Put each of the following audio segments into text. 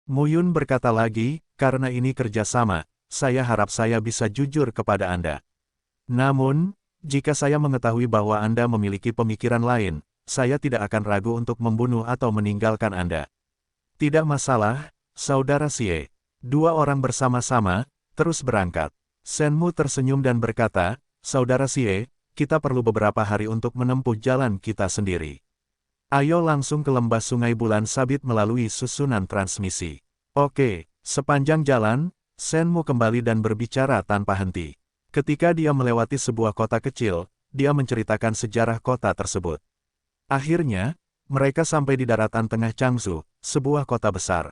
Mu Yun berkata lagi, karena ini kerjasama, saya harap saya bisa jujur kepada Anda. Namun, jika saya mengetahui bahwa Anda memiliki pemikiran lain, saya tidak akan ragu untuk membunuh atau meninggalkan Anda. Tidak masalah, Saudara Xie. Dua orang bersama-sama, terus berangkat. Shenmu tersenyum dan berkata, Saudara Xie, kita perlu beberapa hari untuk menempuh jalan kita sendiri. Ayo langsung ke lembah Sungai Bulan Sabit melalui susunan transmisi. Oke, sepanjang jalan, Shenmu kembali dan berbicara tanpa henti. Ketika dia melewati sebuah kota kecil, dia menceritakan sejarah kota tersebut. Akhirnya, mereka sampai di daratan tengah Changzhou, sebuah kota besar.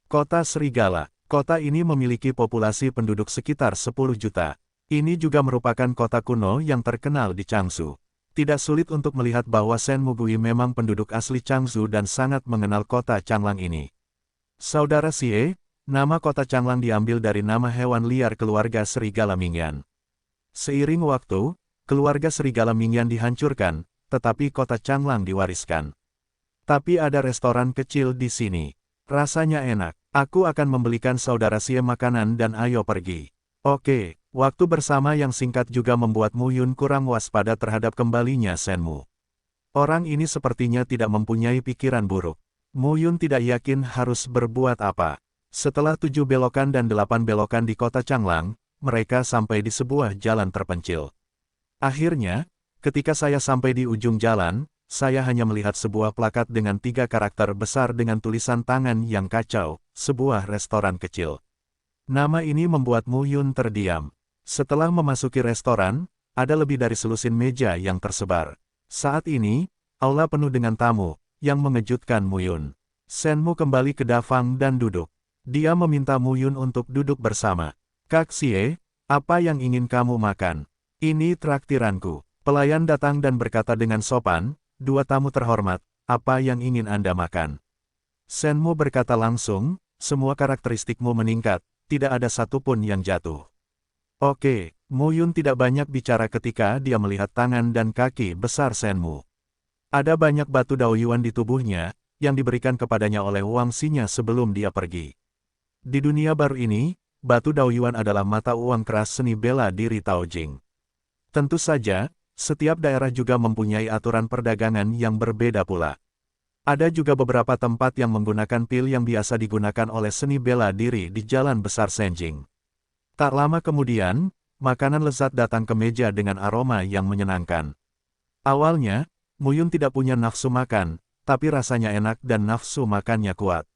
Kota Serigala. Kota ini memiliki populasi penduduk sekitar 10 juta. Ini juga merupakan kota kuno yang terkenal di Changzhou. Tidak sulit untuk melihat bahwa Shenmu Gui memang penduduk asli Changzhou dan sangat mengenal kota Changlang ini. Saudara Xie, nama kota Changlang diambil dari nama hewan liar keluarga serigala Mingyan. Seiring waktu, keluarga serigala Mingyan dihancurkan, tetapi kota Changlang diwariskan. Tapi ada restoran kecil di sini. Rasanya enak. Aku akan membelikan Saudara Xie makanan dan ayo pergi. Oke, waktu bersama yang singkat juga membuat Mu Yun kurang waspada terhadap kembalinya Shenmu. Orang ini sepertinya tidak mempunyai pikiran buruk. Mu Yun tidak yakin harus berbuat apa. Setelah 7 belokan dan 8 belokan di kota Changlang, mereka sampai di sebuah jalan terpencil. Akhirnya, ketika saya sampai di ujung jalan, saya hanya melihat sebuah plakat dengan 3 karakter besar dengan tulisan tangan yang kacau, sebuah restoran kecil. Nama ini membuat Mu Yun terdiam. Setelah memasuki restoran, ada lebih dari selusin meja yang tersebar. Saat ini, aula penuh dengan tamu, yang mengejutkan Mu Yun. Shenmu kembali ke Dafang dan duduk. Dia meminta Mu Yun untuk duduk bersama. Kak Xie, apa yang ingin kamu makan? Ini traktiranku. Pelayan datang dan berkata dengan sopan, dua tamu terhormat, apa yang ingin Anda makan? Shenmu berkata langsung, semua karakteristikmu meningkat, tidak ada satupun yang jatuh. Oke, Mu Yun tidak banyak bicara ketika dia melihat tangan dan kaki besar Shenmu. Ada banyak batu Daoyuan di tubuhnya, yang diberikan kepadanya oleh Wang Xinya sebelum dia pergi. Di dunia baru ini, batu Daoyuan adalah mata uang keras seni bela diri Taojing. Tentu saja, setiap daerah juga mempunyai aturan perdagangan yang berbeda pula. Ada juga beberapa tempat yang menggunakan pil yang biasa digunakan oleh seni bela diri di Jalan Besar Senjing. Tak lama kemudian, makanan lezat datang ke meja dengan aroma yang menyenangkan. Awalnya, Mu Yun tidak punya nafsu makan, tapi rasanya enak dan nafsu makannya kuat.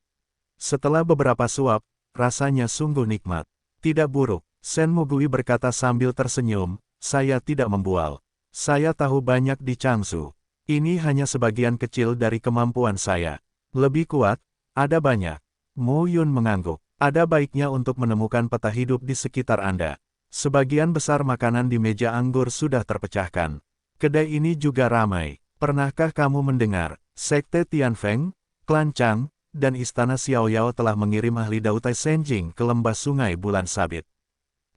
Setelah beberapa suap, rasanya sungguh nikmat. Tidak buruk, Shenmu Gui berkata sambil tersenyum, saya tidak membual. Saya tahu banyak di Changzhou. Ini hanya sebagian kecil dari kemampuan saya. Lebih kuat, ada banyak. Mu Yun mengangguk. Ada baiknya untuk menemukan peta hidup di sekitar Anda. Sebagian besar makanan di meja anggur sudah terpecahkan. Kedai ini juga ramai. Pernahkah kamu mendengar, Sekte Tianfeng, Klan Chang, dan Istana Xiaoyao telah mengirim ahli Dautai Senjing ke lembah Sungai Bulan Sabit?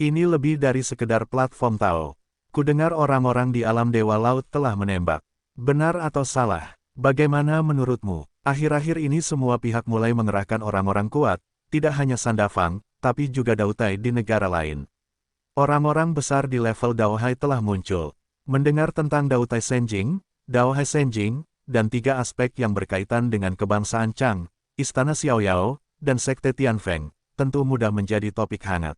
Ini lebih dari sekedar platform Tao. Kudengar orang-orang di alam Dewa Laut telah menembak. Benar atau salah? Bagaimana menurutmu? Akhir-akhir ini semua pihak mulai mengerahkan orang-orang kuat, tidak hanya Sandafang, tapi juga Dautai di negara lain. Orang-orang besar di level Daohai telah muncul. Mendengar tentang Dautai Senjing, Daohai Senjing, dan 3 aspek yang berkaitan dengan kebangsaan Chang, Istana Xiaoyao, dan Sekte Tianfeng, tentu mudah menjadi topik hangat.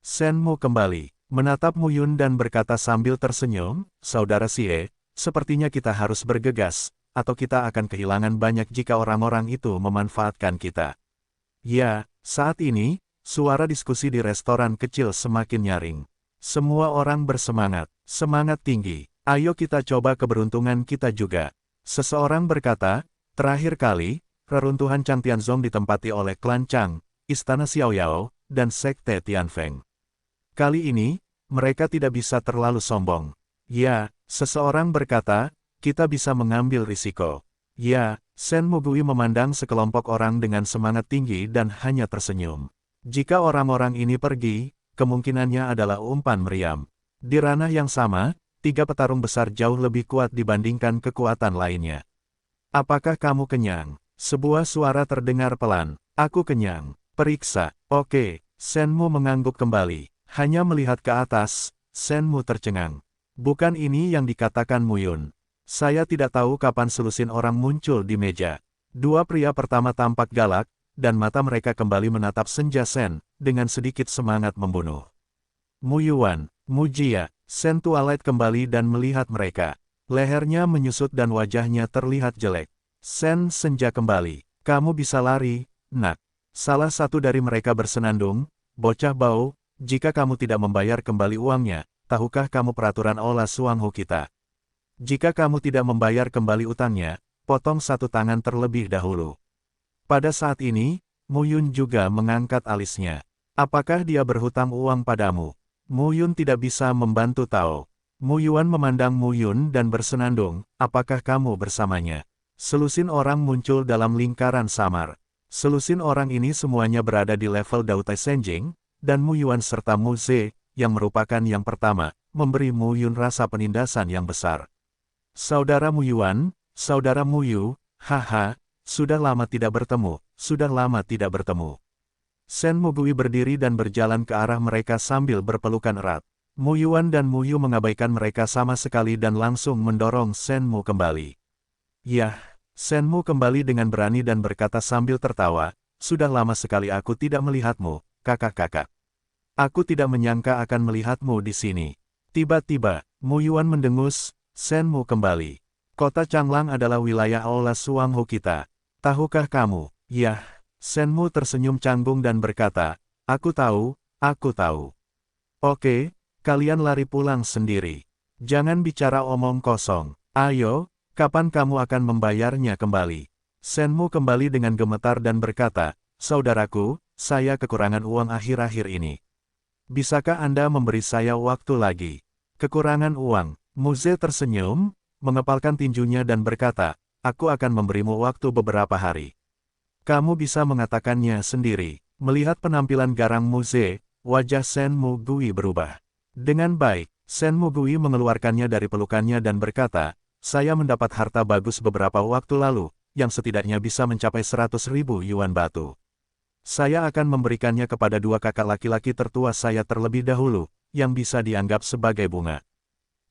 Shenmu kembali menatap Mu Yun dan berkata sambil tersenyum, Saudara Xie, sepertinya kita harus bergegas, atau kita akan kehilangan banyak jika orang-orang itu memanfaatkan kita. Ya, saat ini, suara diskusi di restoran kecil semakin nyaring. Semua orang bersemangat, semangat tinggi, ayo kita coba keberuntungan kita juga. Seseorang berkata, terakhir kali, reruntuhan Chang Tianzong ditempati oleh klan Chang, Istana Xiaoyao, dan Sekte Tianfeng. Kali ini, mereka tidak bisa terlalu sombong. Ya, seseorang berkata, kita bisa mengambil risiko. Ya, Shenmu Gui memandang sekelompok orang dengan semangat tinggi dan hanya tersenyum. Jika orang-orang ini pergi, kemungkinannya adalah umpan meriam. Di ranah yang sama, 3 petarung besar jauh lebih kuat dibandingkan kekuatan lainnya. Apakah kamu kenyang? Sebuah suara terdengar pelan. Aku kenyang. Periksa. Oke. Senmu mengangguk kembali. Hanya melihat ke atas, Senmu tercengang. Bukan ini yang dikatakan Muyun. Saya tidak tahu kapan selusin orang muncul di meja. Dua pria pertama tampak galak, dan mata mereka kembali menatap Senja Sen, dengan sedikit semangat membunuh. Muyuan, Mujia, Sen Twilight kembali dan melihat mereka. Lehernya menyusut dan wajahnya terlihat jelek. Sen Senja kembali. Kamu bisa lari, nak. Salah satu dari mereka bersenandung, bocah bau, jika kamu tidak membayar kembali uangnya, tahukah kamu peraturan Ola Suanghu kita? Jika kamu tidak membayar kembali utangnya, potong satu tangan terlebih dahulu. Pada saat ini, Muyun juga mengangkat alisnya. Apakah dia berhutang uang padamu? Muyun tidak bisa membantu Tao. Muyuan memandang Muyun dan bersenandung, apakah kamu bersamanya? Selusin orang muncul dalam lingkaran samar. Selusin orang ini semuanya berada di level Dautai Senjing, dan Muyuan serta Mu Ze, yang merupakan yang pertama, memberi Muyun rasa penindasan yang besar. Saudara Muyuan, saudara Muyu, haha, sudah lama tidak bertemu, sudah lama tidak bertemu. Sen Mugui berdiri dan berjalan ke arah mereka sambil berpelukan erat. Muyuan dan Muyu mengabaikan mereka sama sekali dan langsung mendorong Senmu kembali. Yah, Senmu kembali dengan berani dan berkata sambil tertawa, sudah lama sekali aku tidak melihatmu, kakak-kakak. Aku tidak menyangka akan melihatmu di sini. Tiba-tiba, Muyuan mendengus, Senmu kembali. Kota Changlang adalah wilayah Aula Suanghu kita. Tahukah kamu? Yah, Senmu tersenyum canggung dan berkata, aku tahu, aku tahu. Oke, kalian lari pulang sendiri. Jangan bicara omong kosong. Ayo, kapan kamu akan membayarnya kembali? Senmu kembali dengan gemetar dan berkata, saudaraku, saya kekurangan uang akhir-akhir ini. Bisakah Anda memberi saya waktu lagi? Kekurangan uang. Muze tersenyum, mengepalkan tinjunya dan berkata, aku akan memberimu waktu beberapa hari. Kamu bisa mengatakannya sendiri. Melihat penampilan garang Muze, wajah Sen Mugui berubah. Dengan baik, Sen Mugui mengeluarkannya dari pelukannya dan berkata, saya mendapat harta bagus beberapa waktu lalu, yang setidaknya bisa mencapai 100.000 yuan batu. Saya akan memberikannya kepada dua kakak laki-laki tertua saya terlebih dahulu, yang bisa dianggap sebagai bunga.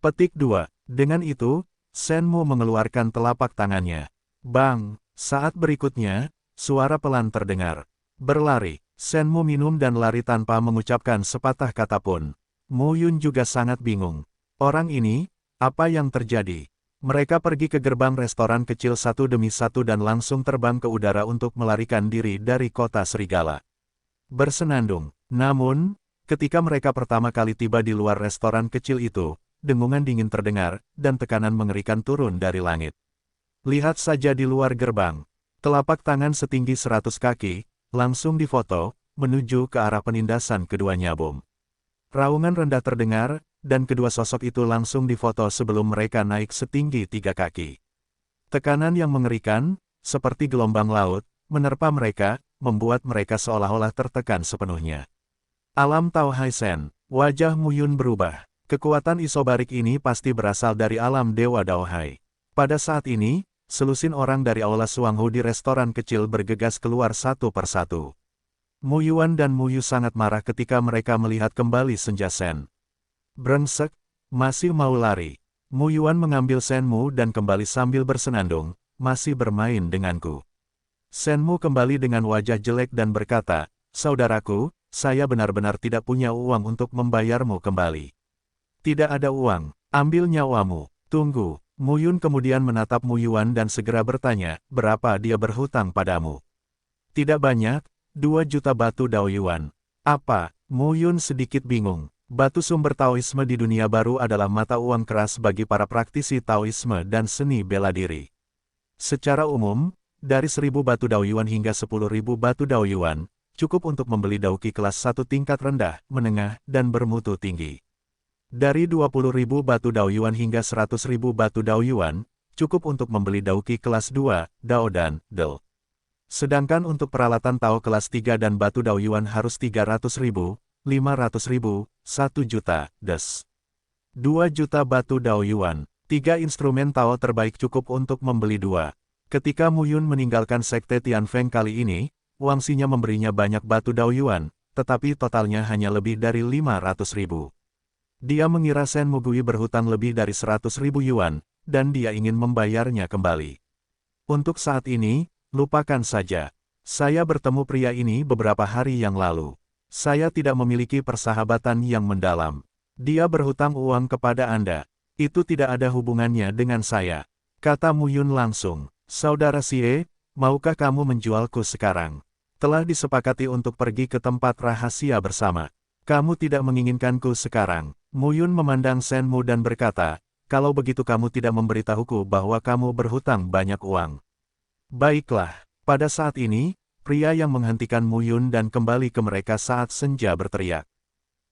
Petik 2. Dengan itu, Senmu mengeluarkan telapak tangannya. Bang! Saat berikutnya, suara pelan terdengar. Berlari. Senmu minum dan lari tanpa mengucapkan sepatah kata pun. Muyun juga sangat bingung. Orang ini, apa yang terjadi? Mereka pergi ke gerbang restoran kecil satu demi satu dan langsung terbang ke udara untuk melarikan diri dari kota serigala. Bersenandung. Namun, ketika mereka pertama kali tiba di luar restoran kecil itu, dengungan dingin terdengar, dan tekanan mengerikan turun dari langit. Lihat saja di luar gerbang. Telapak tangan setinggi 100 kaki, langsung difoto, menuju ke arah penindasan keduanya bom. Raungan rendah terdengar, dan kedua sosok itu langsung difoto sebelum mereka naik setinggi 3 kaki. Tekanan yang mengerikan, seperti gelombang laut, menerpa mereka, membuat mereka seolah-olah tertekan sepenuhnya. Alam Tao Haisen, wajah Muyun berubah. Kekuatan isobarik ini pasti berasal dari alam Dewa Daohai. Pada saat ini, selusin orang dari Aula Suanghu di restoran kecil bergegas keluar satu persatu. Muyuan dan Muyu sangat marah ketika mereka melihat kembali Senja Sen. Brengsek, masih mau lari. Muyuan mengambil Senmu dan kembali sambil bersenandung, masih bermain denganku. Senmu kembali dengan wajah jelek dan berkata, saudaraku, saya benar-benar tidak punya uang untuk membayarmu kembali. Tidak ada uang, ambil nyawamu, tunggu. Muyun kemudian menatap Muyuan dan segera bertanya, berapa dia berhutang padamu? Tidak banyak, 2 juta batu Dao Yuan. Apa? Muyun sedikit bingung. Batu sumber Taoisme di dunia baru adalah mata uang keras bagi para praktisi Taoisme dan seni bela diri. Secara umum, dari 1.000 batu Dao Yuan hingga 10.000 batu Dao Yuan, cukup untuk membeli dauki kelas 1 tingkat rendah, menengah, dan bermutu tinggi. Dari 20.000 batu Dao Yuan hingga 100.000 batu Dao Yuan, cukup untuk membeli dauki kelas 2, Dao dan Del. Sedangkan untuk peralatan Tao kelas 3 dan batu Dao Yuan harus 300.000, 500.000, 1 juta, des. 2 juta batu Dao Yuan, 3 instrumen Tao terbaik cukup untuk membeli 2. Ketika Muyun meninggalkan Sekte Tianfeng kali ini, Wangxinya memberinya banyak batu Daoyuan, tetapi totalnya hanya lebih dari 500.000. Dia mengira Shen Mugui berhutang lebih dari 100.000 yuan, dan dia ingin membayarnya kembali. Untuk saat ini, lupakan saja. Saya bertemu pria ini beberapa hari yang lalu. Saya tidak memiliki persahabatan yang mendalam. Dia berhutang uang kepada Anda. Itu tidak ada hubungannya dengan saya. Kata Mu Yun langsung. Saudara Xie, maukah kamu menjualku sekarang? Telah disepakati untuk pergi ke tempat rahasia bersama. Kamu tidak menginginkanku sekarang. Mu Yun memandang Shen Mu dan berkata, kalau begitu kamu tidak memberitahuku bahwa kamu berhutang banyak uang. Baiklah. Pada saat ini, pria yang menghentikan Mu Yun dan kembali ke mereka saat senja berteriak.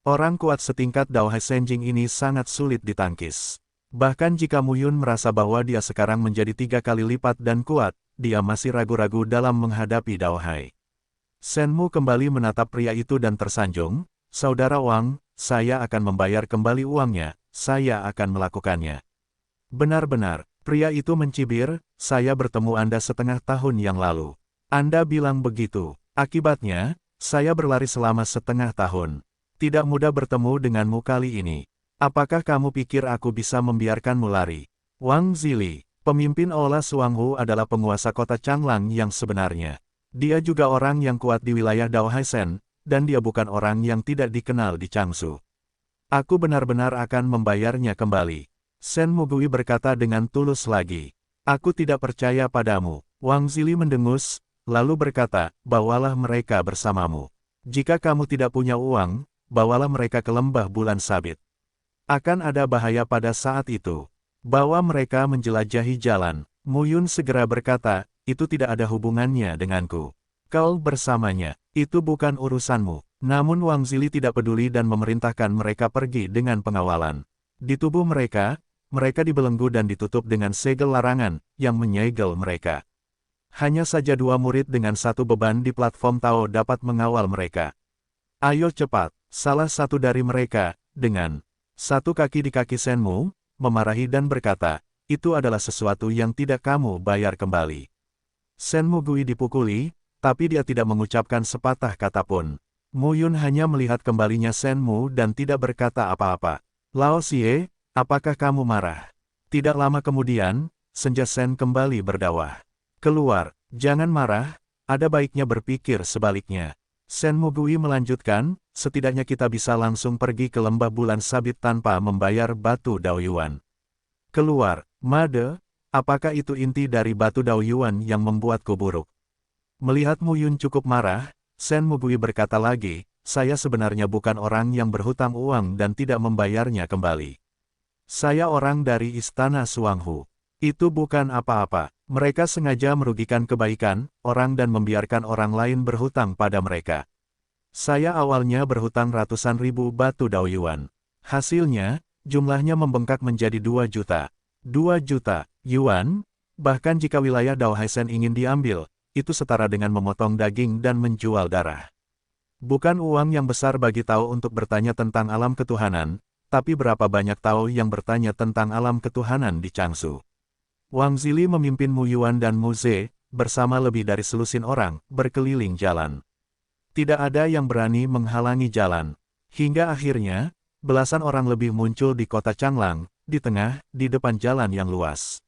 Orang kuat setingkat Dao Hai Senjing ini sangat sulit ditangkis. Bahkan jika Mu Yun merasa bahwa dia sekarang menjadi 3 kali lipat dan kuat, dia masih ragu-ragu dalam menghadapi Dao Hai. Shen Mu kembali menatap pria itu dan tersanjung, Saudara Wang, saya akan membayar kembali uangnya, saya akan melakukannya. Benar-benar, pria itu mencibir, saya bertemu Anda setengah tahun yang lalu. Anda bilang begitu, akibatnya, saya berlari selama setengah tahun. Tidak mudah bertemu denganmu kali ini. Apakah kamu pikir aku bisa membiarkanmu lari? Wang Zili, pemimpin Aula Suanghu adalah penguasa kota Changlang yang sebenarnya. Dia juga orang yang kuat di wilayah Dao Haisen, dan dia bukan orang yang tidak dikenal di Changsu. Aku benar-benar akan membayarnya kembali. Shen Mugui berkata dengan tulus lagi. Aku tidak percaya padamu. Wang Zili mendengus, lalu berkata, bawalah mereka bersamamu. Jika kamu tidak punya uang, bawalah mereka ke lembah bulan sabit. Akan ada bahaya pada saat itu. Bawa mereka menjelajahi jalan. Mu Yun segera berkata, itu tidak ada hubungannya denganku. Kau bersamanya, itu bukan urusanmu. Namun Wang Zili tidak peduli dan memerintahkan mereka pergi dengan pengawalan. Di tubuh mereka dibelenggu dan ditutup dengan segel larangan, yang menyegel mereka. Hanya saja 2 murid dengan 1 beban di platform Tao dapat mengawal mereka. Ayo cepat, salah satu dari mereka, dengan 1 kaki di kaki Shen Mu, memarahi dan berkata, itu adalah sesuatu yang tidak kamu bayar kembali. Shen Mugui dipukuli, tapi dia tidak mengucapkan sepatah kata pun. Mu Yun hanya melihat kembalinya Shen Mu dan tidak berkata apa-apa. Lao Xie, apakah kamu marah? Tidak lama kemudian, Senja Shen kembali berdawah. Keluar, jangan marah, ada baiknya berpikir sebaliknya. Shen Mugui melanjutkan, setidaknya kita bisa langsung pergi ke lembah bulan sabit tanpa membayar batu Daoyuan. Keluar, Made, apakah itu inti dari batu Daoyuan yang membuatku buruk? Melihat Mu Yun cukup marah, Shen Mugui berkata lagi, saya sebenarnya bukan orang yang berhutang uang dan tidak membayarnya kembali. Saya orang dari Istana Suanghu. Itu bukan apa-apa. Mereka sengaja merugikan kebaikan orang dan membiarkan orang lain berhutang pada mereka. Saya awalnya berhutang ratusan ribu batu Daoyuan. Hasilnya, jumlahnya membengkak menjadi 2 juta. 2 juta yuan? Bahkan jika wilayah Dao Haisen ingin diambil, itu setara dengan memotong daging dan menjual darah. Bukan uang yang besar bagi Tao untuk bertanya tentang alam ketuhanan, tapi berapa banyak Tao yang bertanya tentang alam ketuhanan di Changsu. Wang Zili memimpin Mu Yuan dan Mu Ze, bersama lebih dari selusin orang, berkeliling jalan. Tidak ada yang berani menghalangi jalan. Hingga akhirnya, belasan orang lebih muncul di kota Changlang, di tengah, di depan jalan yang luas.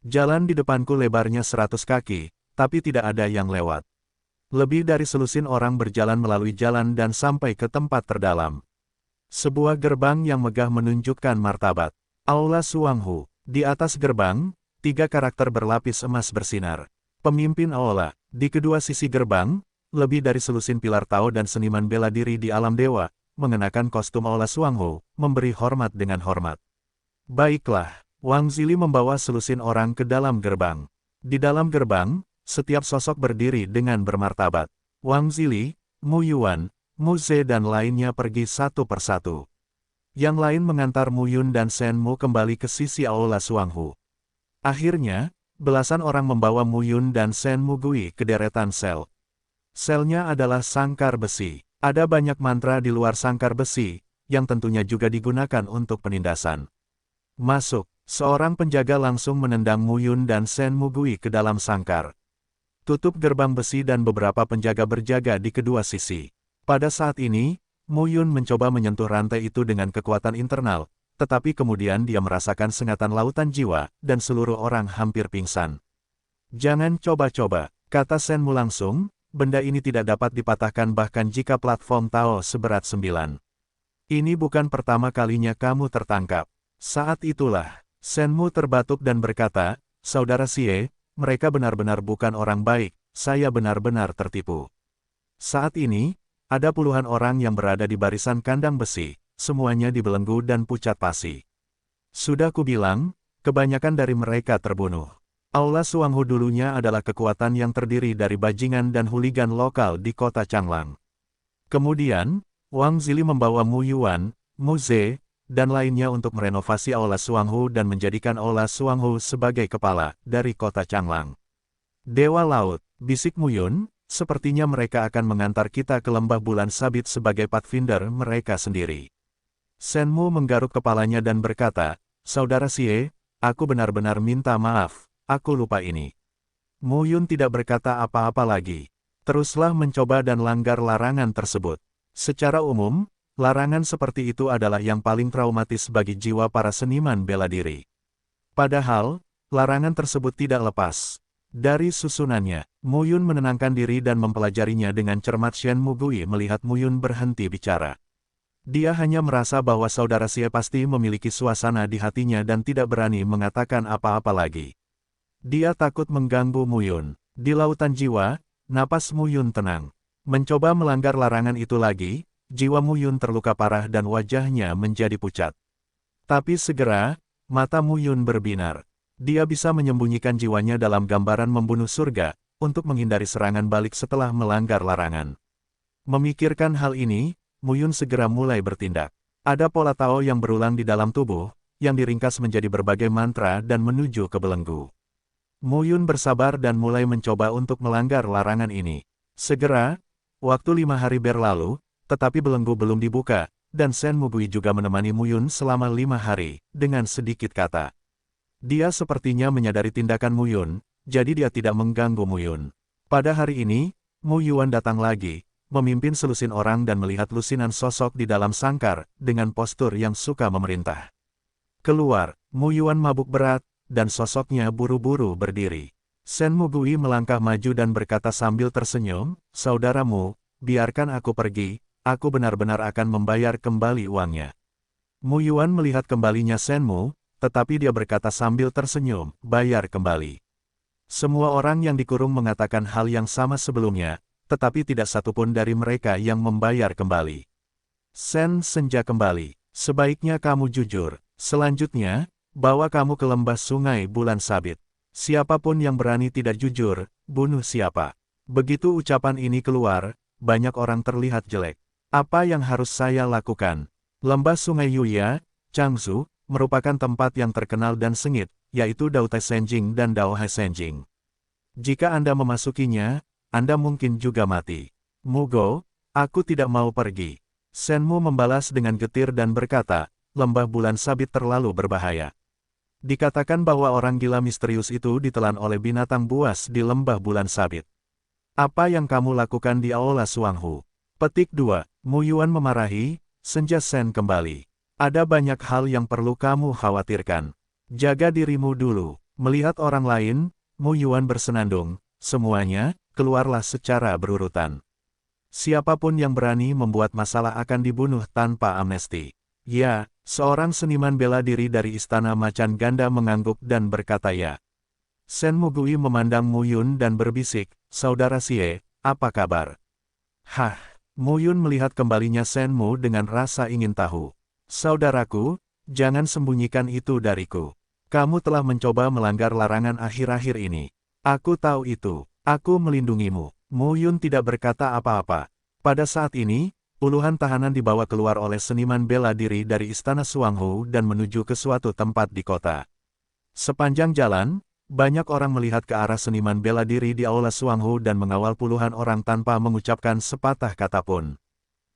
Jalan di depanku lebarnya 100 kaki, tapi tidak ada yang lewat. Lebih dari selusin orang berjalan melalui jalan dan sampai ke tempat terdalam. Sebuah gerbang yang megah menunjukkan martabat. Aula Suanghu. Di atas gerbang, 3 karakter berlapis emas bersinar. Pemimpin Aula. Di kedua sisi gerbang, lebih dari selusin pilar Tao dan seniman bela diri di alam dewa, mengenakan kostum Aula Suanghu, memberi hormat dengan hormat. Baiklah, Wang Zili membawa selusin orang ke dalam gerbang. Di dalam gerbang, setiap sosok berdiri dengan bermartabat. Wang Zili, Mu Yuan, Mu Ze dan lainnya pergi satu persatu. Yang lain mengantar Mu Yun dan Shen Mu kembali ke sisi Aula Suanghu. Akhirnya, belasan orang membawa Mu Yun dan Shen Mugui ke deretan sel. Selnya adalah sangkar besi. Ada banyak mantra di luar sangkar besi, yang tentunya juga digunakan untuk penindasan. Masuk, seorang penjaga langsung menendang Mu Yun dan Shen Mugui ke dalam sangkar. tutup gerbang besi dan beberapa penjaga berjaga di kedua sisi. Pada saat ini, Mu Yun mencoba menyentuh rantai itu dengan kekuatan internal, tetapi kemudian dia merasakan sengatan lautan jiwa, dan seluruh orang hampir pingsan. Jangan coba-coba, kata Shen Mu langsung, benda ini tidak dapat dipatahkan bahkan jika platform Tao seberat 9. Ini bukan pertama kalinya kamu tertangkap. Saat itulah, Shen Mu terbatuk dan berkata, Saudara Xie, mereka benar-benar bukan orang baik, saya benar-benar tertipu. Saat ini, ada puluhan orang yang berada di barisan kandang besi, semuanya dibelenggu dan pucat pasi. Sudah kubilang, kebanyakan dari mereka terbunuh. Aula Suanghu dulunya adalah kekuatan yang terdiri dari bajingan dan huligan lokal di kota Changlang. Kemudian, Wang Zili membawa Mu Yuan, Mu Ze, dan lainnya untuk merenovasi Aula Suanghu dan menjadikan Aula Suanghu sebagai kepala dari kota Changlang. Dewa Laut, bisik Mu Yun, sepertinya mereka akan mengantar kita ke lembah bulan sabit sebagai pathfinder mereka sendiri. Shen Mu menggaruk kepalanya dan berkata, Saudara Xie, aku benar-benar minta maaf, aku lupa ini. Mu Yun tidak berkata apa-apa lagi. Teruslah mencoba dan langgar larangan tersebut. Secara umum, larangan seperti itu adalah yang paling traumatis bagi jiwa para seniman bela diri. Padahal, larangan tersebut tidak lepas dari susunannya. Mu Yun menenangkan diri dan mempelajarinya dengan cermat. Shen Mugui melihat Mu Yun berhenti bicara. Dia hanya merasa bahwa saudara Xie pasti memiliki suasana di hatinya dan tidak berani mengatakan apa-apa lagi. Dia takut mengganggu Mu Yun. Di lautan jiwa, napas Mu Yun tenang. Mencoba melanggar larangan itu lagi, jiwa Mu Yun terluka parah dan wajahnya menjadi pucat. Tapi segera, mata Mu Yun berbinar. Dia bisa menyembunyikan jiwanya dalam gambaran membunuh surga, untuk menghindari serangan balik setelah melanggar larangan. Memikirkan hal ini, Mu Yun segera mulai bertindak. Ada pola Tao yang berulang di dalam tubuh, yang diringkas menjadi berbagai mantra dan menuju ke belenggu. Mu Yun bersabar dan mulai mencoba untuk melanggar larangan ini. Segera, waktu 5 hari berlalu, tetapi belenggu belum dibuka, dan Shen Mugui juga menemani Mu Yun selama 5 hari, dengan sedikit kata. Dia sepertinya menyadari tindakan Mu Yun, jadi dia tidak mengganggu Mu Yun. Pada hari ini, Mu Yuan datang lagi, memimpin selusin orang dan melihat lusinan sosok di dalam sangkar, dengan postur yang suka memerintah. Keluar, Mu Yuan mabuk berat, dan sosoknya buru-buru berdiri. Shen Mugui melangkah maju dan berkata sambil tersenyum, Saudaramu, biarkan aku pergi, aku benar-benar akan membayar kembali uangnya. Mu Yuan melihat kembalinya Shen Mu, tetapi dia berkata sambil tersenyum, bayar kembali. Semua orang yang dikurung mengatakan hal yang sama sebelumnya, tetapi tidak satupun dari mereka yang membayar kembali. Shen Senja kembali, sebaiknya kamu jujur. Selanjutnya, bawa kamu ke lembah sungai bulan sabit. Siapapun yang berani tidak jujur, bunuh siapa. Begitu ucapan ini keluar, banyak orang terlihat jelek. Apa yang harus saya lakukan? Lembah sungai Yuya, Changzhou, merupakan tempat yang terkenal dan sengit, yaitu Dao Tai Senjing dan Dao Hai Senjing. Jika Anda memasukinya, Anda mungkin juga mati. Mugo, aku tidak mau pergi. Shen Mu membalas dengan getir dan berkata, lembah bulan sabit terlalu berbahaya. Dikatakan bahwa orang gila misterius itu ditelan oleh binatang buas di lembah bulan sabit. Apa yang kamu lakukan di Aula Suanghu? Petik 2. Mu Yuan memarahi, Senja Shen kembali. Ada banyak hal yang perlu kamu khawatirkan. Jaga dirimu dulu. Melihat orang lain, Mu Yuan bersenandung, semuanya, keluarlah secara berurutan. Siapapun yang berani membuat masalah akan dibunuh tanpa amnesti. Ya, seorang seniman bela diri dari Istana Macan Ganda mengangguk dan berkata ya. Shen Mugui memandang Mu Yun dan berbisik, Saudara Xie, apa kabar? Hah, Mu Yun melihat kembalinya Shen Mu dengan rasa ingin tahu. Saudaraku, jangan sembunyikan itu dariku. Kamu telah mencoba melanggar larangan akhir-akhir ini. Aku tahu itu. Aku melindungimu. Mu Yun tidak berkata apa-apa. Pada saat ini, puluhan tahanan dibawa keluar oleh seniman bela diri dari Istana Suanghu dan menuju ke suatu tempat di kota. Sepanjang jalan, banyak orang melihat ke arah seniman bela diri di Aula Suanghu dan mengawal puluhan orang tanpa mengucapkan sepatah kata pun.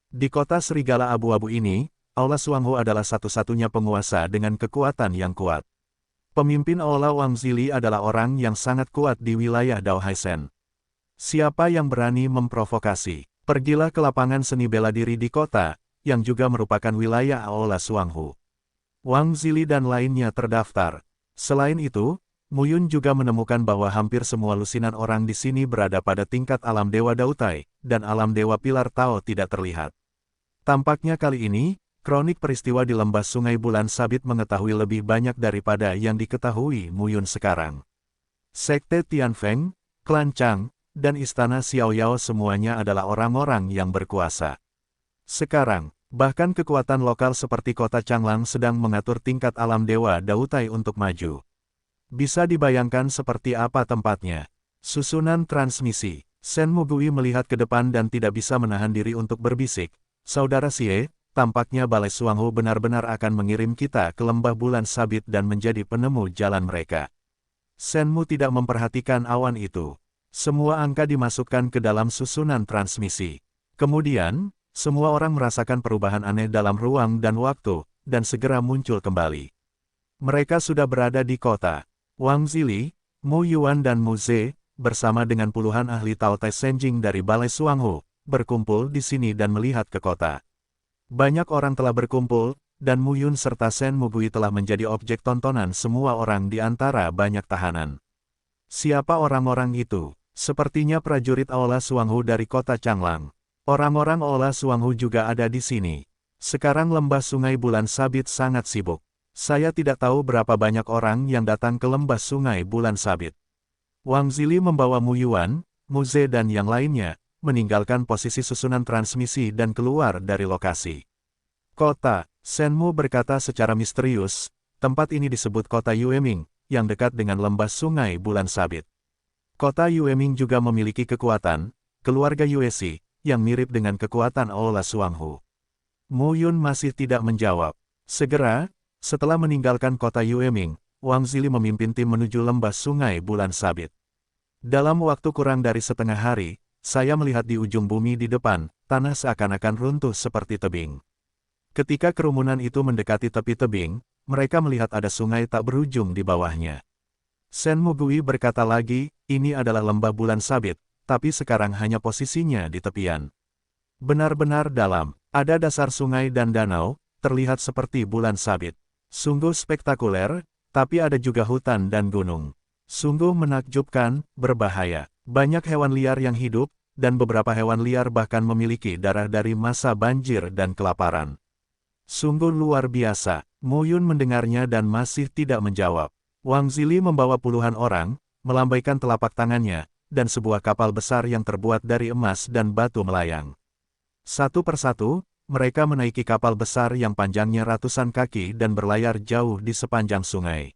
Di kota serigala abu-abu ini, Aula Suanghu adalah satu-satunya penguasa dengan kekuatan yang kuat. Pemimpin Aula Wang Zili adalah orang yang sangat kuat di wilayah Dao Haisen. Siapa yang berani memprovokasi? Pergilah ke lapangan seni bela diri di kota, yang juga merupakan wilayah Aola Suanghu. Wang Zili dan lainnya terdaftar. Selain itu, Muyun juga menemukan bahwa hampir semua lusinan orang di sini berada pada tingkat alam Dewa Dautai, dan alam Dewa Pilar Tao tidak terlihat. Tampaknya kali ini, kronik peristiwa di lembah Sungai Bulan Sabit mengetahui lebih banyak daripada yang diketahui Muyun sekarang. Sekte Tianfeng, Klan Chang, dan Istana Xiaoyao semuanya adalah orang-orang yang berkuasa. Sekarang, bahkan kekuatan lokal seperti kota Changlang sedang mengatur tingkat alam Dewa Dautai untuk maju. Bisa dibayangkan seperti apa tempatnya. Susunan transmisi. Shen Mugui melihat ke depan dan tidak bisa menahan diri untuk berbisik. Saudara Xie, tampaknya Balai Suanghu benar-benar akan mengirim kita ke lembah bulan sabit dan menjadi penemu jalan mereka. Shenmu tidak memperhatikan awan itu. Semua angka dimasukkan ke dalam susunan transmisi. Kemudian, semua orang merasakan perubahan aneh dalam ruang dan waktu, dan segera muncul kembali. Mereka sudah berada di kota. Wang Zili, Mu Yuan dan Mu Ze, bersama dengan puluhan ahli Tao Tai Senjing dari Balai Suanghu, berkumpul di sini dan melihat ke kota. Banyak orang telah berkumpul, dan Mu Yun serta Shen Mugui telah menjadi objek tontonan semua orang di antara banyak tahanan. Siapa orang-orang itu? Sepertinya prajurit Aola Suanghu dari kota Changlang. Orang-orang Aola Suanghu juga ada di sini. Sekarang lembah Sungai Bulan Sabit sangat sibuk. Saya tidak tahu berapa banyak orang yang datang ke lembah Sungai Bulan Sabit. Wang Zili membawa Mu Yuan, Mu Ze dan yang lainnya, meninggalkan posisi susunan transmisi dan keluar dari lokasi. Kota, Shenmu berkata secara misterius, tempat ini disebut kota Yueming, yang dekat dengan lembah Sungai Bulan Sabit. Kota Yueming juga memiliki kekuatan, keluarga Yuesi, yang mirip dengan kekuatan Aola Suanghu. Mu Yun masih tidak menjawab. Segera, setelah meninggalkan kota Yueming, Wang Zili memimpin tim menuju lembah Sungai Bulan Sabit. Dalam waktu kurang dari setengah hari, saya melihat di ujung bumi di depan, tanah seakan-akan runtuh seperti tebing. Ketika kerumunan itu mendekati tepi tebing, mereka melihat ada sungai tak berujung di bawahnya. Shen Mugui berkata lagi, ini adalah lembah bulan sabit, tapi sekarang hanya posisinya di tepian. Benar-benar dalam, ada dasar sungai dan danau, terlihat seperti bulan sabit. Sungguh spektakuler, tapi ada juga hutan dan gunung. Sungguh menakjubkan, berbahaya. Banyak hewan liar yang hidup, dan beberapa hewan liar bahkan memiliki darah dari masa banjir dan kelaparan. Sungguh luar biasa. Mu Yun mendengarnya dan masih tidak menjawab. Wang Zili membawa puluhan orang, melambaikan telapak tangannya, dan sebuah kapal besar yang terbuat dari emas dan batu melayang. Satu persatu, mereka menaiki kapal besar yang panjangnya ratusan kaki dan berlayar jauh di sepanjang sungai.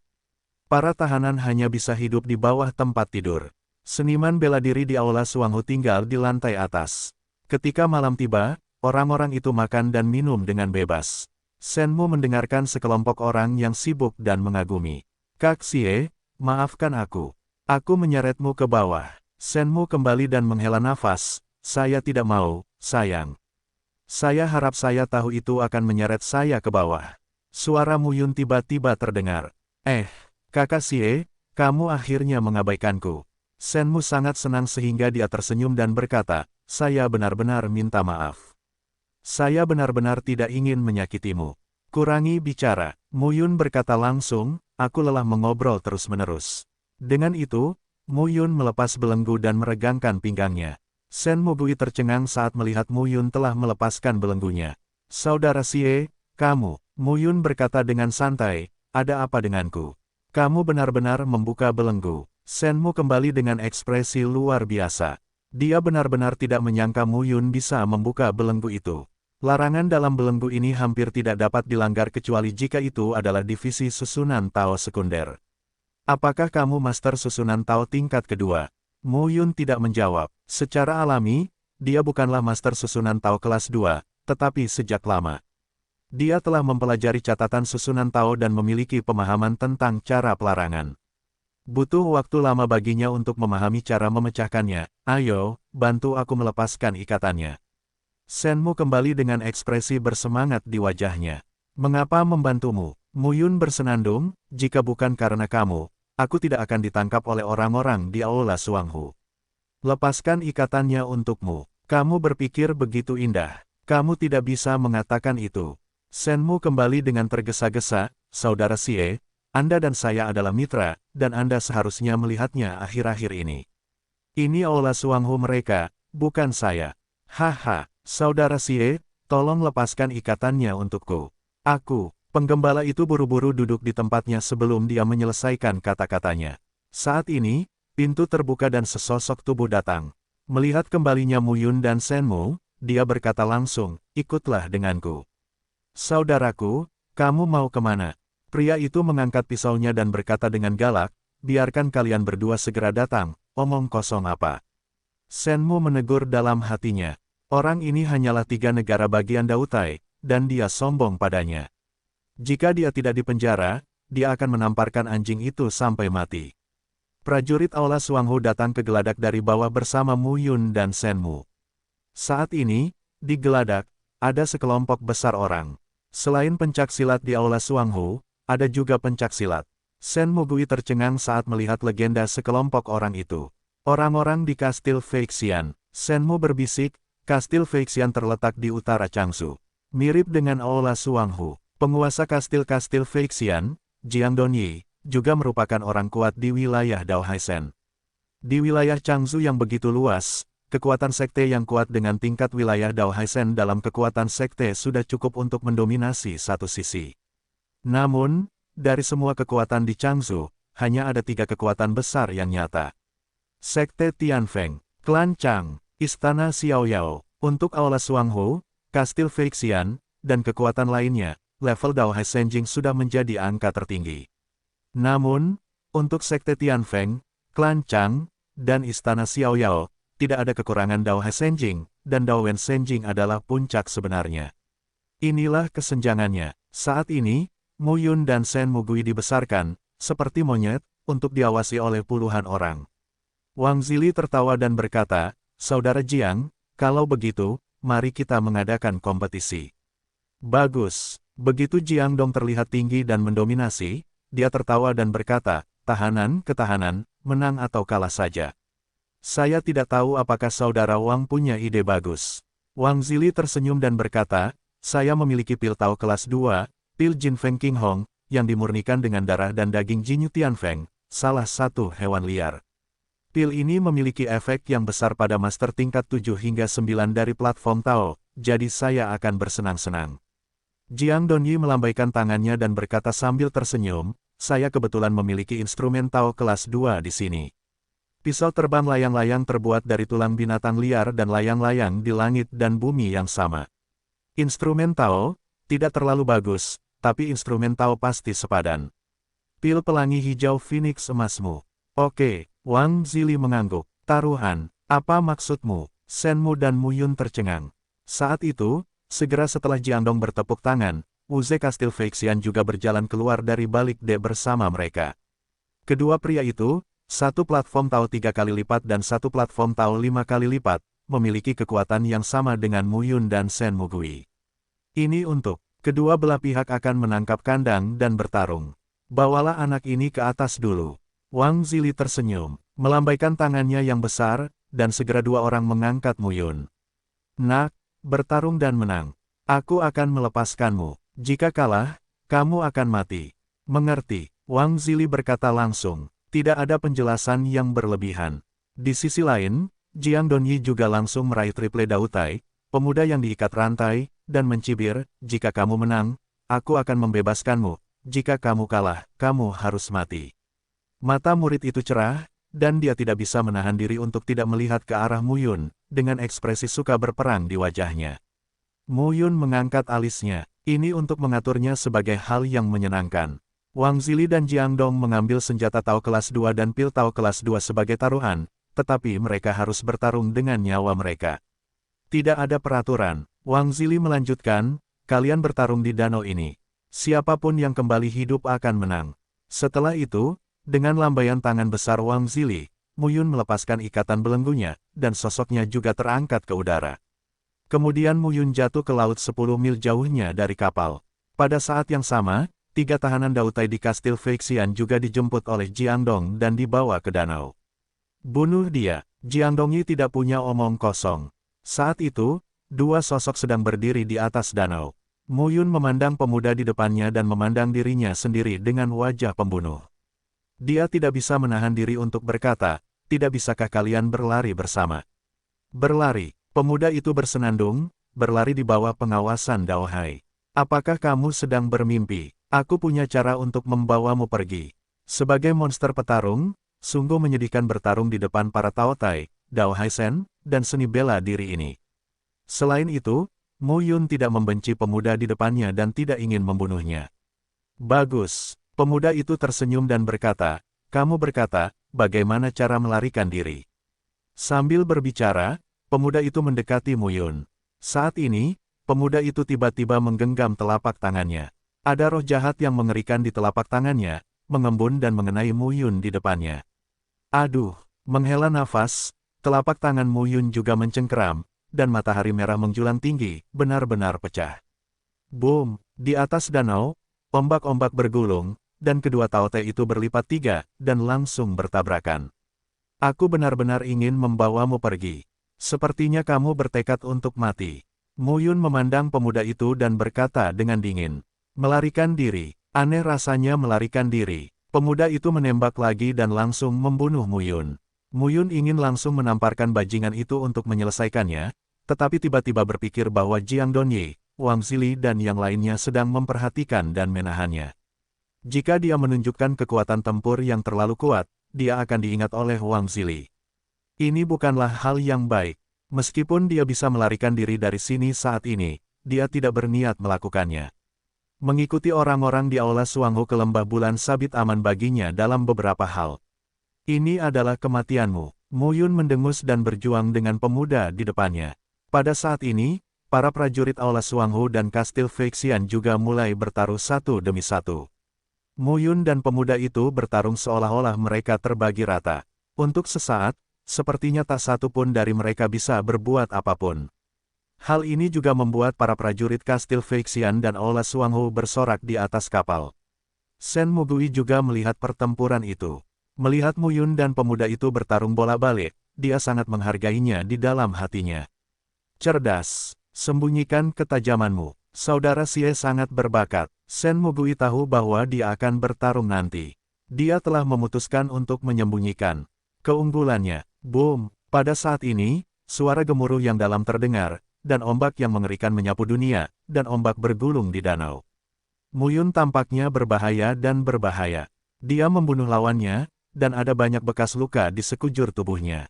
Para tahanan hanya bisa hidup di bawah tempat tidur. Seniman bela diri di Aola Suanghu tinggal di lantai atas. Ketika malam tiba, orang-orang itu makan dan minum dengan bebas. Shenmu mendengarkan sekelompok orang yang sibuk dan mengagumi. Kak Xie, maafkan aku. Aku menyeretmu ke bawah. Shenmu kembali dan menghela nafas. Saya tidak mau, sayang. Saya harap saya tahu itu akan menyeret saya ke bawah. Suara Mu Yun tiba-tiba terdengar. Kakak Xie, kamu akhirnya mengabaikanku. Shenmu sangat senang sehingga dia tersenyum dan berkata, saya benar-benar minta maaf. Saya benar-benar tidak ingin menyakitimu. Kurangi bicara. Mu Yun berkata langsung, aku lelah mengobrol terus-menerus. Dengan itu, Mu Yun melepas belenggu dan meregangkan pinggangnya. Shen Mugui tercengang saat melihat Mu Yun telah melepaskan belenggunya. Saudara Xie, kamu, Mu Yun berkata dengan santai, ada apa denganku? Kamu benar-benar membuka belenggu. Shenmu kembali dengan ekspresi luar biasa. Dia benar-benar tidak menyangka Mu Yun bisa membuka belenggu itu. Larangan dalam belenggu ini hampir tidak dapat dilanggar kecuali jika itu adalah divisi susunan Tao sekunder. Apakah kamu master susunan Tao tingkat kedua? Mu Yun tidak menjawab. Secara alami, dia bukanlah master susunan Tao kelas 2, tetapi sejak lama. Dia telah mempelajari catatan susunan Tao dan memiliki pemahaman tentang cara pelarangan. Butuh waktu lama baginya untuk memahami cara memecahkannya. Ayo, bantu aku melepaskan ikatannya. Shenmu kembali dengan ekspresi bersemangat di wajahnya. Mengapa membantumu? Mu Yun bersenandung, jika bukan karena kamu, aku tidak akan ditangkap oleh orang-orang di Aola Suanghu. Lepaskan ikatannya untukmu. Kamu berpikir begitu indah. Kamu tidak bisa mengatakan itu. Shenmu kembali dengan tergesa-gesa, Saudara Xie, Anda dan saya adalah mitra, dan Anda seharusnya melihatnya akhir-akhir ini. Ini Aula Suanghu mereka, bukan saya. Haha, Saudara Xie, tolong lepaskan ikatannya untukku. Aku, penggembala itu buru-buru duduk di tempatnya sebelum dia menyelesaikan kata-katanya. Saat ini, pintu terbuka dan sesosok tubuh datang. Melihat kembalinya Mu Yun dan Shenmu, dia berkata langsung, ikutlah denganku. Saudaraku, kamu mau kemana? Pria itu mengangkat pisaunya dan berkata dengan galak, biarkan kalian berdua segera datang, omong kosong apa. Shenmu menegur dalam hatinya. Orang ini hanyalah 3 negara bagian Dautai, dan dia sombong padanya. Jika dia tidak dipenjara, dia akan menamparkan anjing itu sampai mati. Prajurit Aula Suanghu datang ke geladak dari bawah bersama Mu Yun dan Shenmu. Saat ini, di geladak, ada sekelompok besar orang. Selain pencaksilat di Aula Suanghu, ada juga pencaksilat. Shenmu Gui tercengang saat melihat legenda sekelompok orang itu. Orang-orang di Kastil Feixian. Shenmu berbisik, Kastil Feixian terletak di utara Changsu. Mirip dengan Aula Suanghu. Penguasa kastil-kastil Feixian, Jiang Donyi, juga merupakan orang kuat di wilayah Daohaisen. Di wilayah Changsu yang begitu luas, kekuatan sekte yang kuat dengan tingkat wilayah Daohaisen dalam kekuatan sekte sudah cukup untuk mendominasi satu sisi. Namun, dari semua kekuatan di Changsu, hanya ada 3 kekuatan besar yang nyata. Sekte Tianfeng, Klan Chang, Istana Xiaoyao, untuk Aula Suanghu, Kastil Feixian, dan kekuatan lainnya, level Daohaisen Jing sudah menjadi angka tertinggi. Namun, untuk Sekte Tianfeng, Klan Chang, dan Istana Xiaoyao, tidak ada kekurangan Daohaisen Jing, dan Daowen Senjing adalah puncak sebenarnya. Inilah kesenjangannya. Saat ini, Mu Yun dan Shenmu Gui dibesarkan, seperti monyet, untuk diawasi oleh puluhan orang. Wang Zili tertawa dan berkata, Saudara Jiang, kalau begitu, mari kita mengadakan kompetisi. Bagus. Begitu Jiang Dong terlihat tinggi dan mendominasi, dia tertawa dan berkata, ketahanan, menang atau kalah saja. Saya tidak tahu apakah Saudara Wang punya ide bagus. Wang Zili tersenyum dan berkata, saya memiliki pil Tao kelas 2, pil Jin Feng King Hong, yang dimurnikan dengan darah dan daging Jinyu Tianfeng, salah satu hewan liar. Pil ini memiliki efek yang besar pada master tingkat 7 hingga 9 dari platform Tao, jadi saya akan bersenang-senang. Jiang Donyi melambaikan tangannya dan berkata sambil tersenyum, saya kebetulan memiliki instrumen Tao kelas 2 di sini. Pisau terbang layang-layang terbuat dari tulang binatang liar dan layang-layang di langit dan bumi yang sama. Instrumen Tao, tidak terlalu bagus, tapi instrumen Tao pasti sepadan. Pil pelangi hijau Phoenix emasmu. Oke, Wang Zili mengangguk. Taruhan, apa maksudmu? Shenmu dan Mu Yun tercengang. Saat itu, segera setelah Jiangdong bertepuk tangan, Wuze Kastil Feixian juga berjalan keluar dari balik dek bersama mereka. Kedua pria itu, satu platform Tao 3 kali lipat dan satu platform Tao 5 kali lipat, memiliki kekuatan yang sama dengan Mu Yun dan Shenmu Gui. Ini untuk kedua belah pihak akan menangkap kandang dan bertarung. Bawalah anak ini ke atas dulu. Wang Zili tersenyum, melambaikan tangannya yang besar, dan segera 2 orang mengangkat Mu Yun. Nak, bertarung dan menang. Aku akan melepaskanmu. Jika kalah, kamu akan mati. Mengerti, Wang Zili berkata langsung. Tidak ada penjelasan yang berlebihan. Di sisi lain, Jiang Donyi juga langsung meraih triple Dautai, pemuda yang diikat rantai, dan mencibir, jika kamu menang, aku akan membebaskanmu. Jika kamu kalah, kamu harus mati. Mata murid itu cerah, dan dia tidak bisa menahan diri untuk tidak melihat ke arah Mu Yun, dengan ekspresi suka berperang di wajahnya. Mu Yun mengangkat alisnya, ini untuk mengaturnya sebagai hal yang menyenangkan. Wang Zili dan Jiang Dong mengambil senjata Tao kelas 2 dan pil Tao kelas 2 sebagai taruhan, tetapi mereka harus bertarung dengan nyawa mereka. Tidak ada peraturan. Wang Zili melanjutkan, kalian bertarung di danau ini. Siapapun yang kembali hidup akan menang. Setelah itu, dengan lambaian tangan besar Wang Zili, Mu Yun melepaskan ikatan belenggunya, dan sosoknya juga terangkat ke udara. Kemudian Mu Yun jatuh ke laut 10 mil jauhnya dari kapal. Pada saat yang sama, 3 tahanan Dautai di Kastil Feixian juga dijemput oleh Jiang Dong dan dibawa ke danau. Bunuh dia. Jiang Dongyi tidak punya omong kosong. Saat itu, dua sosok sedang berdiri di atas danau. Mu Yun memandang pemuda di depannya dan memandang dirinya sendiri dengan wajah pembunuh. Dia tidak bisa menahan diri untuk berkata, tidak bisakah kalian berlari bersama? Berlari, pemuda itu bersenandung, berlari di bawah pengawasan Dao Hai. Apakah kamu sedang bermimpi? Aku punya cara untuk membawamu pergi. Sebagai monster petarung, sungguh menyedihkan bertarung di depan para Tao Tai, Dao Hai Sen, dan seni bela diri ini. Selain itu, Mu Yun tidak membenci pemuda di depannya dan tidak ingin membunuhnya. Bagus, pemuda itu tersenyum dan berkata, kamu berkata, bagaimana cara melarikan diri? Sambil berbicara, pemuda itu mendekati Mu Yun. Saat ini, pemuda itu tiba-tiba menggenggam telapak tangannya. Ada roh jahat yang mengerikan di telapak tangannya, mengembun dan mengenai Mu Yun di depannya. Aduh, menghela nafas, telapak tangan Mu Yun juga mencengkeram, dan matahari merah menjulang tinggi, benar-benar pecah. Boom, di atas danau, ombak-ombak bergulung, dan kedua Tao Tai itu berlipat tiga, dan langsung bertabrakan. Aku benar-benar ingin membawamu pergi. Sepertinya kamu bertekad untuk mati. Mu Yun memandang pemuda itu dan berkata dengan dingin. Melarikan diri, aneh rasanya melarikan diri. Pemuda itu menembak lagi dan langsung membunuh Mu Yun. Mu Yun ingin langsung menamparkan bajingan itu untuk menyelesaikannya, tetapi tiba-tiba berpikir bahwa Jiang Dongyi, Wang Zili dan yang lainnya sedang memperhatikan dan menahannya. Jika dia menunjukkan kekuatan tempur yang terlalu kuat, dia akan diingat oleh Wang Zili. Ini bukanlah hal yang baik. Meskipun dia bisa melarikan diri dari sini saat ini, dia tidak berniat melakukannya. Mengikuti orang-orang di Aula Suanghu ke lembah bulan sabit aman baginya dalam beberapa hal. Ini adalah kematianmu. Mu Yun mendengus dan berjuang dengan pemuda di depannya. Pada saat ini, para prajurit Aula Suanghu dan Kastil Feixian juga mulai bertaruh satu demi satu. Mu Yun dan pemuda itu bertarung seolah-olah mereka terbagi rata. Untuk sesaat, sepertinya tak satu pun dari mereka bisa berbuat apapun. Hal ini juga membuat para prajurit Kastil Feixian dan Aula Suanghu bersorak di atas kapal. Shen Mugui juga melihat pertempuran itu. Melihat Mu Yun dan pemuda itu bertarung bolak-balik, dia sangat menghargainya di dalam hatinya. Cerdas, sembunyikan ketajamanmu. Saudara Xie sangat berbakat. Shen Mugui tahu bahwa dia akan bertarung nanti. Dia telah memutuskan untuk menyembunyikan keunggulannya. Boom! Pada saat ini, suara gemuruh yang dalam terdengar, dan ombak yang mengerikan menyapu dunia, dan ombak bergulung di danau. Mu Yun tampaknya berbahaya dan berbahaya. Dia membunuh lawannya, dan ada banyak bekas luka di sekujur tubuhnya.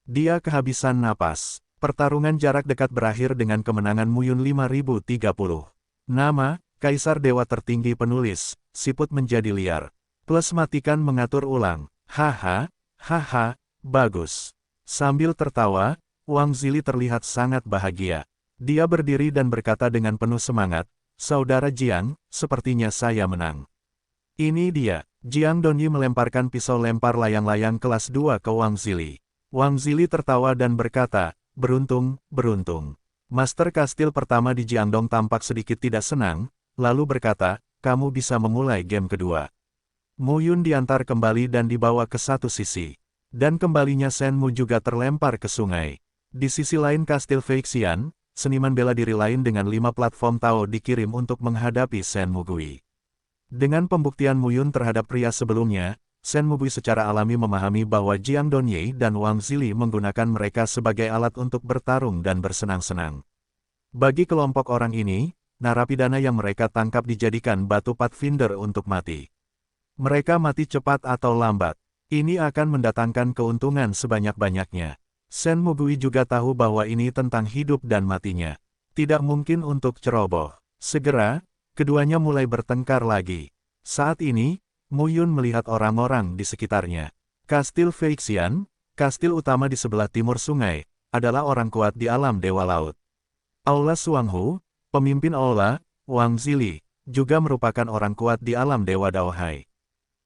Dia kehabisan napas. Pertarungan jarak dekat berakhir dengan kemenangan Mu Yun 5030. Nama, Kaisar Dewa Tertinggi Penulis, siput menjadi liar. Plus matikan mengatur ulang. Haha, haha. Bagus. Sambil tertawa, Wang Zili terlihat sangat bahagia. Dia berdiri dan berkata dengan penuh semangat, Saudara Jiang, sepertinya saya menang. Ini dia. Jiang Dongyi melemparkan pisau lempar layang-layang kelas 2 ke Wang Zili. Wang Zili tertawa dan berkata, beruntung, beruntung. Master Kastil pertama di Jiangdong tampak sedikit tidak senang, lalu berkata, kamu bisa memulai game kedua. Mu Yun diantar kembali dan dibawa ke satu sisi. Dan kembalinya Shen Mu juga terlempar ke sungai. Di sisi lain Kastil Feixian, seniman bela diri lain dengan 5 platform Tao dikirim untuk menghadapi Shen Mugui. Dengan pembuktian Mu Yun terhadap pria sebelumnya, Shen Mugui secara alami memahami bahwa Jiang Dongyi dan Wang Zili menggunakan mereka sebagai alat untuk bertarung dan bersenang-senang. Bagi kelompok orang ini, narapidana yang mereka tangkap dijadikan batu Pathfinder untuk mati. Mereka mati cepat atau lambat. Ini akan mendatangkan keuntungan sebanyak-banyaknya. Shen Mugui juga tahu bahwa ini tentang hidup dan matinya. Tidak mungkin untuk ceroboh. Segera, keduanya mulai bertengkar lagi. Saat ini, Mu Yun melihat orang-orang di sekitarnya. Kastil Feixian, kastil utama di sebelah timur sungai, adalah orang kuat di alam Dewa Laut. Aula Suanghu, pemimpin Aula, Wang Zili, juga merupakan orang kuat di alam Dewa Dao Hai.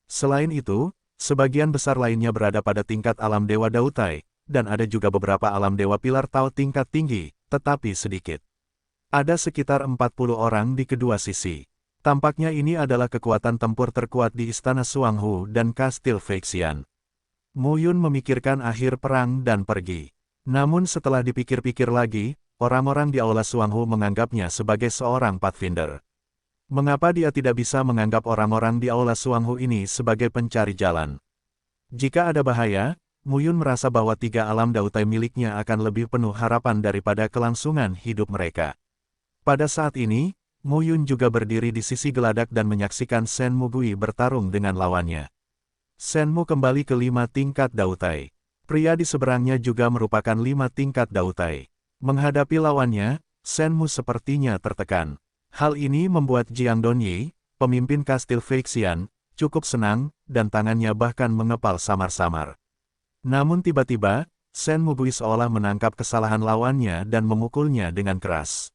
Selain itu, sebagian besar lainnya berada pada tingkat alam Dewa Dao Tai, dan ada juga beberapa alam Dewa Pilar Tao tingkat tinggi, tetapi sedikit. Ada sekitar 40 orang di kedua sisi. Tampaknya ini adalah kekuatan tempur terkuat di Istana Suanghu dan Kastil Feixian. Mu Yun memikirkan akhir perang dan pergi. Namun setelah dipikir-pikir lagi, orang-orang di Aula Suanghu menganggapnya sebagai seorang Pathfinder. Mengapa dia tidak bisa menganggap orang-orang di Aula Suanghu ini sebagai pencari jalan? Jika ada bahaya, Mu Yun merasa bahwa 3 alam dautai miliknya akan lebih penuh harapan daripada kelangsungan hidup mereka. Pada saat ini, Mu Yun juga berdiri di sisi geladak dan menyaksikan Shen Mugui bertarung dengan lawannya. Shen Mu kembali ke 5 tingkat dautai. Pria di seberangnya juga merupakan 5 tingkat dautai. Menghadapi lawannya, Shen Mu sepertinya tertekan. Hal ini membuat Jiang Donyi, pemimpin kastil Feixian, cukup senang, dan tangannya bahkan mengepal samar-samar. Namun tiba-tiba, Shen Mugui seolah menangkap kesalahan lawannya dan memukulnya dengan keras.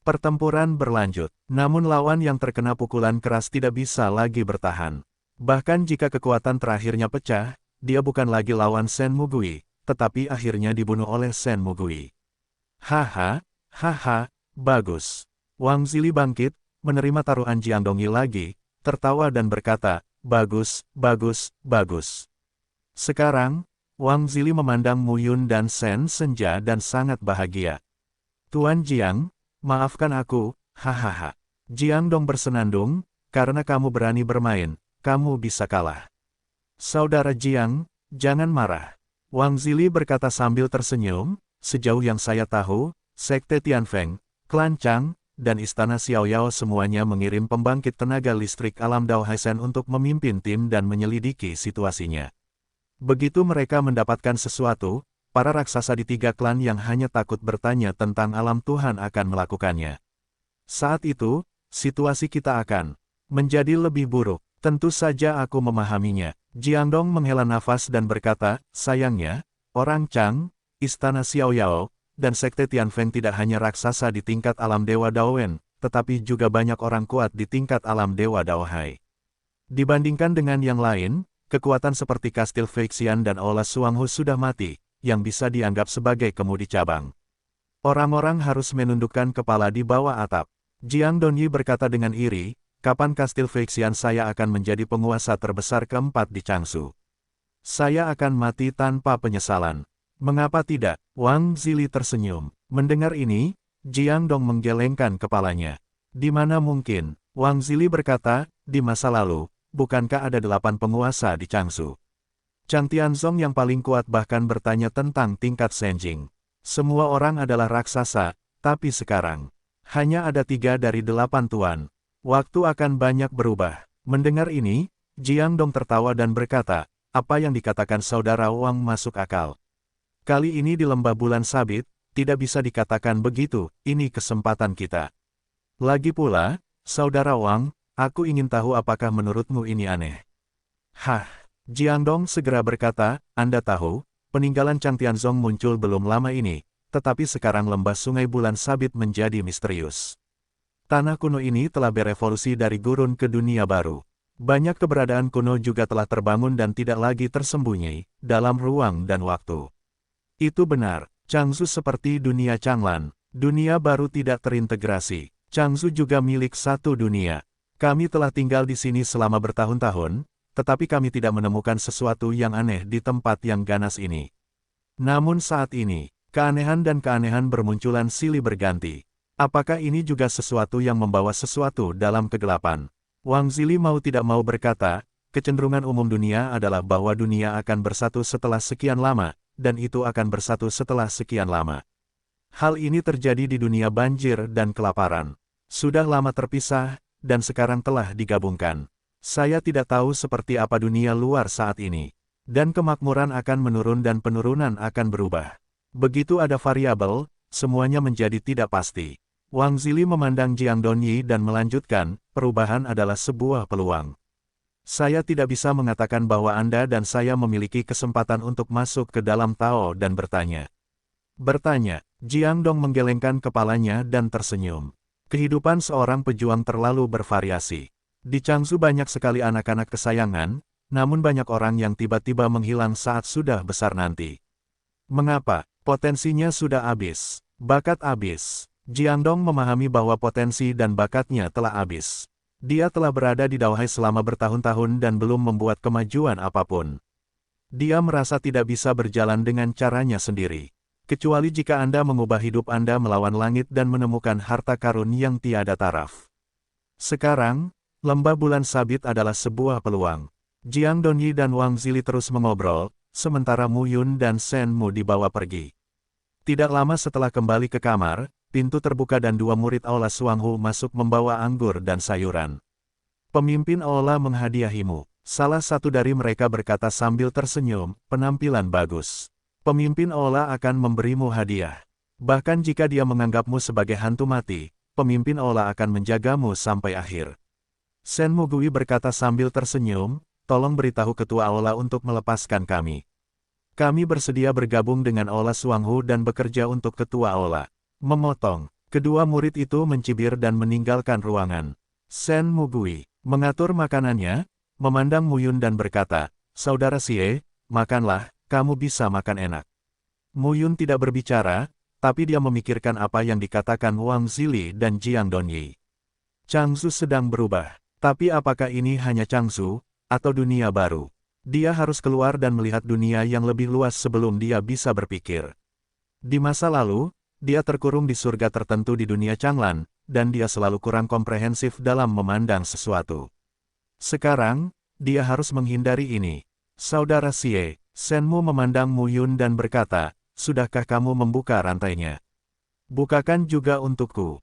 Pertempuran berlanjut, namun lawan yang terkena pukulan keras tidak bisa lagi bertahan. Bahkan jika kekuatan terakhirnya pecah, dia bukan lagi lawan Shen Mugui, tetapi akhirnya dibunuh oleh Shen Mugui. Haha, bagus. Wang Zili bangkit, menerima taruhan Jiang Dongyi lagi, tertawa dan berkata, bagus. Sekarang, Wang Zili memandang Mu Yun dan Shen Senja dan sangat bahagia. Tuan Jiang, maafkan aku, hahaha. Jiang Dong bersenandung, karena kamu berani bermain, kamu bisa kalah. Saudara Jiang, jangan marah. Wang Zili berkata sambil tersenyum, sejauh yang saya tahu, Sekte Tianfeng, Klan Chang, dan Istana Xiaoyao semuanya mengirim pembangkit tenaga listrik alam Dao Haisen untuk memimpin tim dan menyelidiki situasinya. Begitu mereka mendapatkan sesuatu, para raksasa di 3 klan yang hanya takut bertanya tentang alam Tuhan akan melakukannya. Saat itu, situasi kita akan menjadi lebih buruk. Tentu saja aku memahaminya. Jiang Dong menghela nafas dan berkata, sayangnya, orang Chang, Istana Xiaoyao, dan Sekte Tianfeng tidak hanya raksasa di tingkat alam Dewa Daowen, tetapi juga banyak orang kuat di tingkat alam Dewa Daohai. Dibandingkan dengan yang lain, kekuatan seperti Kastil Feixian dan Aula Suanghu sudah mati, yang bisa dianggap sebagai kemudi cabang. Orang-orang harus menundukkan kepala di bawah atap. Jiang Donyi berkata dengan iri, kapan Kastil Feixian saya akan menjadi penguasa terbesar keempat di Changsu? Saya akan mati tanpa penyesalan. Mengapa tidak? Wang Zili tersenyum. Mendengar ini, Jiang Dong menggelengkan kepalanya. Di mana mungkin? Wang Zili berkata, di masa lalu, bukankah ada 8 penguasa di Changsu? Chang Tianzong yang paling kuat bahkan bertanya tentang tingkat Senjing. Semua orang adalah raksasa, tapi sekarang, hanya ada 3 dari 8 tuan. Waktu akan banyak berubah. Mendengar ini, Jiang Dong tertawa dan berkata, apa yang dikatakan saudara Wang masuk akal. Kali ini di lembah bulan sabit, tidak bisa dikatakan begitu, ini kesempatan kita. Lagi pula, saudara Wang, aku ingin tahu apakah menurutmu ini aneh. Hah, Jiang Dong segera berkata, Anda tahu, peninggalan Chang Tianzong muncul belum lama ini, tetapi sekarang lembah sungai bulan sabit menjadi misterius. Tanah kuno ini telah berevolusi dari gurun ke dunia baru. Banyak keberadaan kuno juga telah terbangun dan tidak lagi tersembunyi dalam ruang dan waktu. Itu benar, Changsu seperti dunia Changlan. Dunia baru tidak terintegrasi. Changsu juga milik satu dunia. Kami telah tinggal di sini selama bertahun-tahun, tetapi kami tidak menemukan sesuatu yang aneh di tempat yang ganas ini. Namun saat ini, keanehan dan keanehan bermunculan silih berganti. Apakah ini juga sesuatu yang membawa sesuatu dalam kegelapan? Wang Zili mau tidak mau berkata, kecenderungan umum dunia adalah bahwa dunia akan bersatu setelah sekian lama, dan itu akan bersatu setelah sekian lama. Hal ini terjadi di dunia banjir dan kelaparan. Sudah lama terpisah, dan sekarang telah digabungkan. Saya tidak tahu seperti apa dunia luar saat ini. Dan kemakmuran akan menurun dan penurunan akan berubah. Begitu ada variabel, semuanya menjadi tidak pasti. Wang Zili memandang Jiang Donyi dan melanjutkan, perubahan adalah sebuah peluang. Saya tidak bisa mengatakan bahwa Anda dan saya memiliki kesempatan untuk masuk ke dalam Tao dan bertanya. Bertanya, Jiang Dong menggelengkan kepalanya dan tersenyum. Kehidupan seorang pejuang terlalu bervariasi. Di Changsu banyak sekali anak-anak kesayangan, namun banyak orang yang tiba-tiba menghilang saat sudah besar nanti. Mengapa? Potensinya sudah habis. Bakat habis. Jiang Dong memahami bahwa potensi dan bakatnya telah habis. Dia telah berada di Daohai selama bertahun-tahun dan belum membuat kemajuan apapun. Dia merasa tidak bisa berjalan dengan caranya sendiri. Kecuali jika Anda mengubah hidup Anda melawan langit dan menemukan harta karun yang tiada taraf. Sekarang, lembah bulan sabit adalah sebuah peluang. Jiang Donyi dan Wang Zili terus mengobrol, sementara Mu Yun dan Shen Mu dibawa pergi. Tidak lama setelah kembali ke kamar, pintu terbuka dan dua murid Aula Suanghu masuk membawa anggur dan sayuran. Pemimpin Aula menghadiahimu. Salah satu dari mereka berkata sambil tersenyum, penampilan bagus. Pemimpin Aula akan memberimu hadiah. Bahkan jika dia menganggapmu sebagai hantu mati, pemimpin Aula akan menjagamu sampai akhir. Shen Mugui berkata sambil tersenyum, tolong beritahu ketua Aula untuk melepaskan kami. Kami bersedia bergabung dengan Aula Suanghu dan bekerja untuk ketua Aula. Memotong, kedua murid itu mencibir dan meninggalkan ruangan. Shen Mugui mengatur makanannya, memandang Mu Yun dan berkata, Saudara Xie, makanlah, kamu bisa makan enak. Mu Yun tidak berbicara, tapi dia memikirkan apa yang dikatakan Wang Zili dan Jiang Donyi. Changsu sedang berubah, tapi apakah ini hanya Changsu, atau dunia baru? Dia harus keluar dan melihat dunia yang lebih luas sebelum dia bisa berpikir. Di masa lalu, dia terkurung di surga tertentu di dunia Changlan, dan dia selalu kurang komprehensif dalam memandang sesuatu. Sekarang, dia harus menghindari ini. Saudara Xie, Shen Mu memandang Mu Yun dan berkata, sudahkah kamu membuka rantainya? Bukakan juga untukku.